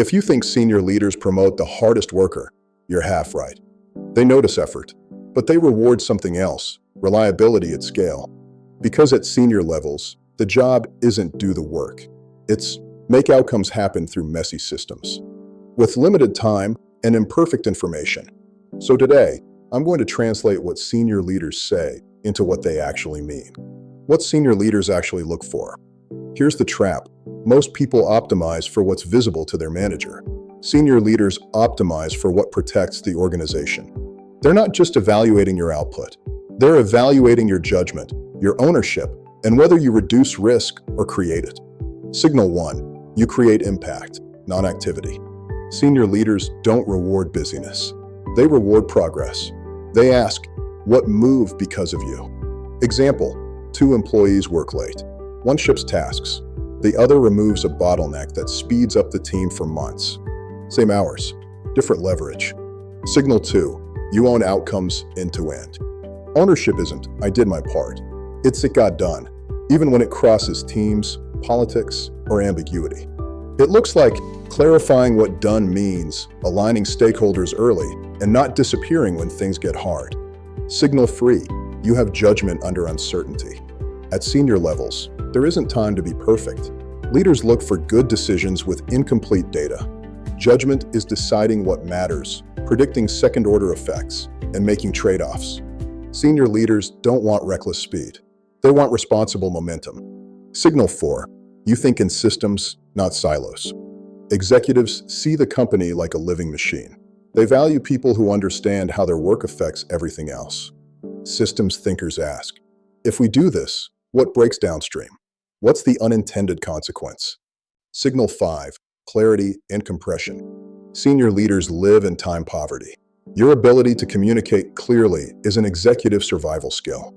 If you think senior leaders promote the hardest worker, you're half right. They notice effort, but they reward something else, reliability at scale. Because at senior levels, the job isn't do the work. It's make outcomes happen through messy systems, with limited time and imperfect information. So today, I'm going to translate what senior leaders say into what they actually mean. What senior leaders actually look for. Here's the trap. Most people optimize for what's visible to their manager. Senior leaders optimize for what protects the organization. They're not just evaluating your output. They're evaluating your judgment, your ownership, and whether you reduce risk or create it. Signal 1. You create impact, not activity. Senior leaders don't reward busyness. They reward progress. They ask, what moved because of you? Example, 2 employees work late. One ships tasks. The other removes a bottleneck that speeds up the team for months. Same hours, different leverage. Signal 2. You own outcomes end to end. Ownership isn't, I did my part. It's it got done, even when it crosses teams, politics, or ambiguity. It looks like clarifying what done means, aligning stakeholders early, and not disappearing when things get hard. Signal 3. You have judgment under uncertainty. At senior levels, there isn't time to be perfect. Leaders look for good decisions with incomplete data. Judgment is deciding what matters, predicting second-order effects, and making trade-offs. Senior leaders don't want reckless speed. They want responsible momentum. Signal 4. You think in systems, not silos. Executives see the company like a living machine. They value people who understand how their work affects everything else. Systems thinkers ask, if we do this, what breaks downstream? What's the unintended consequence? Signal 5. Clarity and compression. Senior leaders live in time poverty. Your ability to communicate clearly is an executive survival skill.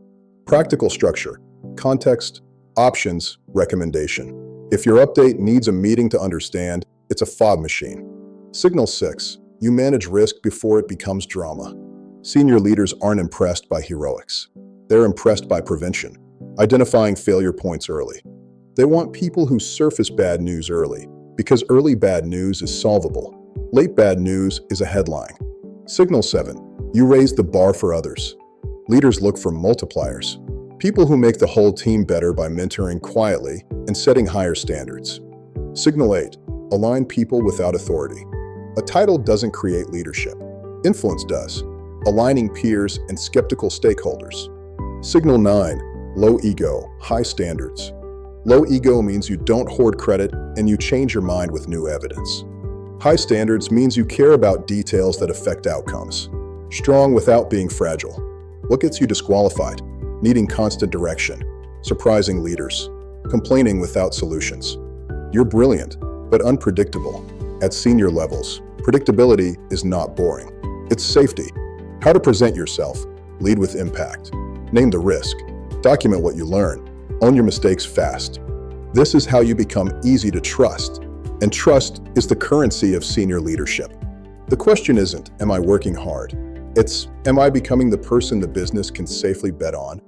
Practical structure, context, options, recommendation. If your update needs a meeting to understand, it's a fob machine. Signal 6. You manage risk before it becomes drama. Senior leaders aren't impressed by heroics. They're impressed by prevention, identifying failure points early. They want people who surface bad news early, because early bad news is solvable. Late bad news is a headline. Signal 7. You raise the bar for others. Leaders look for multipliers, people who make the whole team better by mentoring quietly and setting higher standards. Signal 8. Align people without authority. A title doesn't create leadership. Influence does, aligning peers and skeptical stakeholders. Signal 9. Low ego, high standards. Low ego means you don't hoard credit and you change your mind with new evidence. High standards means you care about details that affect outcomes. Strong without being fragile. What gets you disqualified? Needing constant direction. Surprising leaders. Complaining without solutions. You're brilliant, but unpredictable. At senior levels, predictability is not boring. It's safety. How to present yourself. Lead with impact. Name the risk. Document what you learn. Own your mistakes fast. This is how you become easy to trust. And trust is the currency of senior leadership. The question isn't, am I working hard? It's, am I becoming the person the business can safely bet on?